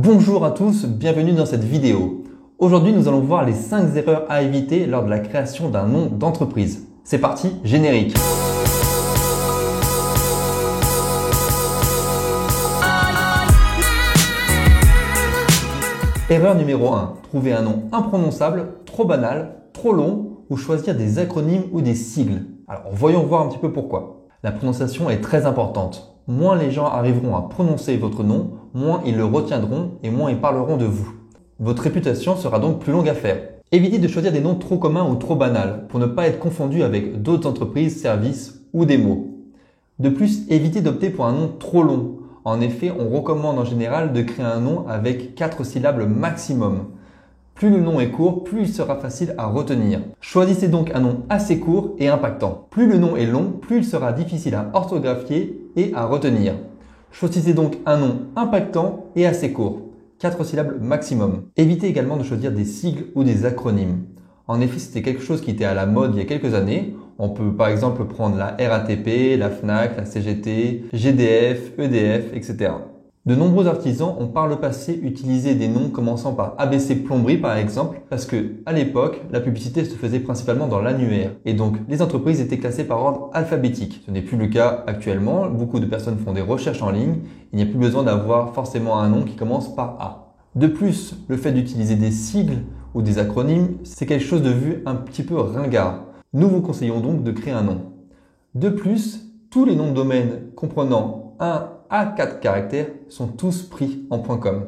Bonjour à tous, bienvenue dans cette vidéo. Aujourd'hui, nous allons voir les 5 erreurs à éviter lors de la création d'un nom d'entreprise. C'est parti, générique. Erreur numéro 1. Trouver un nom imprononçable, trop banal, trop long ou choisir des acronymes ou des sigles. Alors, voyons voir un petit peu pourquoi. La prononciation est très importante. Moins les gens arriveront à prononcer votre nom, moins ils le retiendront et moins ils parleront de vous. Votre réputation sera donc plus longue à faire. Évitez de choisir des noms trop communs ou trop banals pour ne pas être confondu avec d'autres entreprises, services ou des mots. De plus, évitez d'opter pour un nom trop long. En effet, on recommande en général de créer un nom avec 4 syllabes maximum. Plus le nom est court, plus il sera facile à retenir. Choisissez donc un nom assez court et impactant. Plus le nom est long, plus il sera difficile à orthographier et à retenir. Choisissez donc un nom impactant et assez court. 4 syllabes maximum. Évitez également de choisir des sigles ou des acronymes. En effet, c'était quelque chose qui était à la mode il y a quelques années. On peut par exemple prendre la RATP, la FNAC, la CGT, GDF, EDF, etc. De nombreux artisans ont par le passé utilisé des noms commençant par ABC Plomberie par exemple, parce que à l'époque, la publicité se faisait principalement dans l'annuaire et donc les entreprises étaient classées par ordre alphabétique. Ce n'est plus le cas actuellement, beaucoup de personnes font des recherches en ligne, il n'y a plus besoin d'avoir forcément un nom qui commence par A. De plus, le fait d'utiliser des sigles ou des acronymes, c'est quelque chose de vu un petit peu ringard. Nous vous conseillons donc de créer un nom. De plus, tous les noms de domaine comprenant 1 à 4 caractères sont tous pris en .com.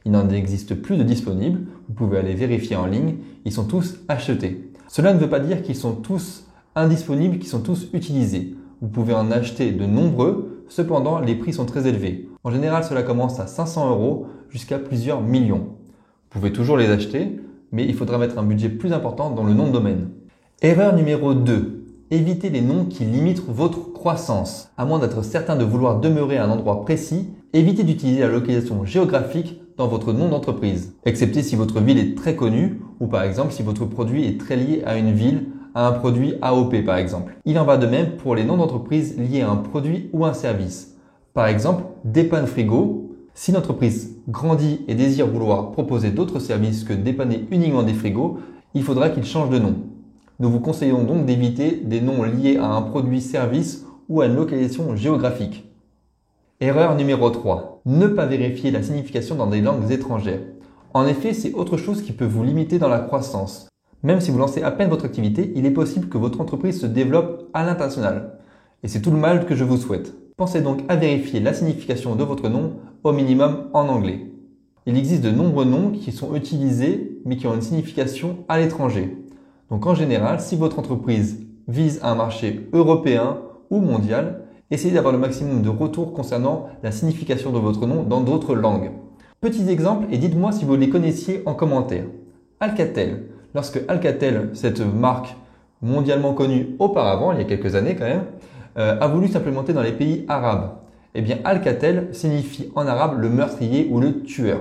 Il n'en existe plus de disponibles, vous pouvez aller vérifier en ligne, ils sont tous achetés. Cela ne veut pas dire qu'ils sont tous indisponibles, qu'ils sont tous utilisés. Vous pouvez en acheter de nombreux, cependant les prix sont très élevés. En général, cela commence à 500 € jusqu'à plusieurs millions. Vous pouvez toujours les acheter, mais il faudra mettre un budget plus important dans le nom de domaine. Erreur numéro 2. Évitez les noms qui limitent votre croissance. À moins d'être certain de vouloir demeurer à un endroit précis, évitez d'utiliser la localisation géographique dans votre nom d'entreprise, excepté si votre ville est très connue ou par exemple si votre produit est très lié à une ville, à un produit AOP par exemple. Il en va de même pour les noms d'entreprise liés à un produit ou un service. Par exemple, Dépanne Frigo. Si l'entreprise grandit et désire vouloir proposer d'autres services que dépanner uniquement des frigos, il faudra qu'il change de nom. Nous vous conseillons donc d'éviter des noms liés à un produit-service ou à une localisation géographique. Erreur numéro 3. Ne pas vérifier la signification dans des langues étrangères. En effet, c'est autre chose qui peut vous limiter dans la croissance. Même si vous lancez à peine votre activité, il est possible que votre entreprise se développe à l'international. Et c'est tout le mal que je vous souhaite. Pensez donc à vérifier la signification de votre nom, au minimum en anglais. Il existe de nombreux noms qui sont utilisés mais qui ont une signification à l'étranger. Donc en général, si votre entreprise vise un marché européen ou mondial, essayez d'avoir le maximum de retours concernant la signification de votre nom dans d'autres langues. Petits exemples et dites-moi si vous les connaissiez en commentaire. Alcatel. Lorsque Alcatel, cette marque mondialement connue auparavant, il y a quelques années quand même, a voulu s'implémenter dans les pays arabes, eh bien Alcatel signifie en arabe le meurtrier ou le tueur.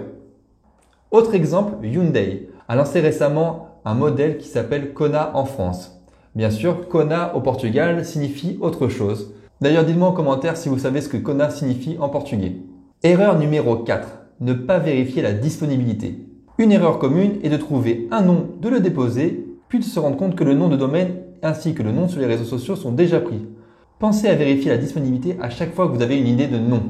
Autre exemple, Hyundai a lancé récemment un modèle qui s'appelle Kona en France. Bien sûr, Kona au Portugal signifie autre chose. D'ailleurs, dites-moi en commentaire si vous savez ce que Kona signifie en portugais. Erreur numéro 4. Ne pas vérifier la disponibilité. Une erreur commune est de trouver un nom, de le déposer, puis de se rendre compte que le nom de domaine ainsi que le nom sur les réseaux sociaux sont déjà pris. Pensez à vérifier la disponibilité à chaque fois que vous avez une idée de nom.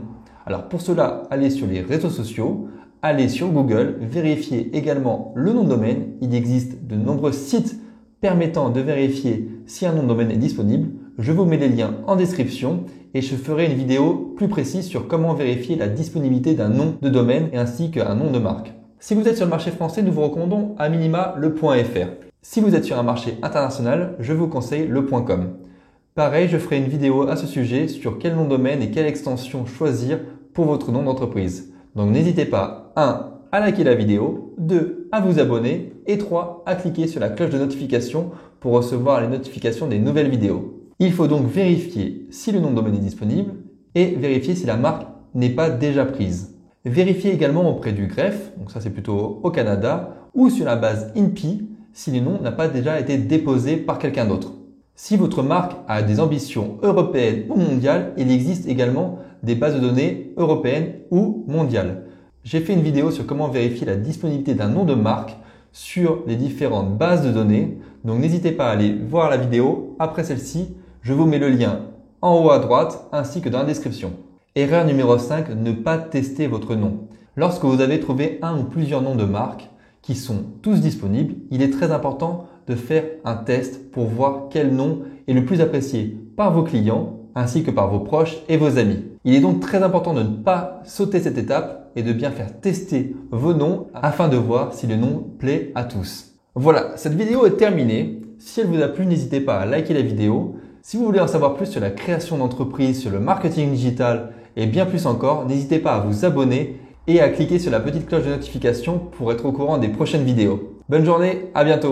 Alors pour cela, allez sur les réseaux sociaux, allez sur Google, vérifiez également le nom de domaine. Il existe de nombreux sites permettant de vérifier si un nom de domaine est disponible. Je vous mets les liens en description et je ferai une vidéo plus précise sur comment vérifier la disponibilité d'un nom de domaine ainsi qu'un nom de marque. Si vous êtes sur le marché français, nous vous recommandons à minima le .fr. Si vous êtes sur un marché international, je vous conseille le .com. Pareil, je ferai une vidéo à ce sujet sur quel nom de domaine et quelle extension choisir pour votre nom d'entreprise. Donc n'hésitez pas 1. à liker la vidéo, 2. à vous abonner et 3. à cliquer sur la cloche de notification pour recevoir les notifications des nouvelles vidéos. Il faut donc vérifier si le nom de domaine est disponible et vérifier si la marque n'est pas déjà prise. Vérifiez également auprès du greffe, donc ça c'est plutôt au Canada, ou sur la base INPI si le nom n'a pas déjà été déposé par quelqu'un d'autre. Si votre marque a des ambitions européennes ou mondiales, il existe également des bases de données européennes ou mondiales. J'ai fait une vidéo sur comment vérifier la disponibilité d'un nom de marque sur les différentes bases de données. Donc n'hésitez pas à aller voir la vidéo après celle-ci. Je vous mets le lien en haut à droite ainsi que dans la description. Erreur numéro 5, ne pas tester votre nom. Lorsque vous avez trouvé un ou plusieurs noms de marque qui sont tous disponibles, il est très important de faire un test pour voir quel nom est le plus apprécié par vos clients ainsi que par vos proches et vos amis. Il est donc très important de ne pas sauter cette étape et de bien faire tester vos noms afin de voir si le nom plaît à tous. Voilà, cette vidéo est terminée. Si elle vous a plu, n'hésitez pas à liker la vidéo. Si vous voulez en savoir plus sur la création d'entreprise, sur le marketing digital et bien plus encore, n'hésitez pas à vous abonner et à cliquer sur la petite cloche de notification pour être au courant des prochaines vidéos. Bonne journée, à bientôt!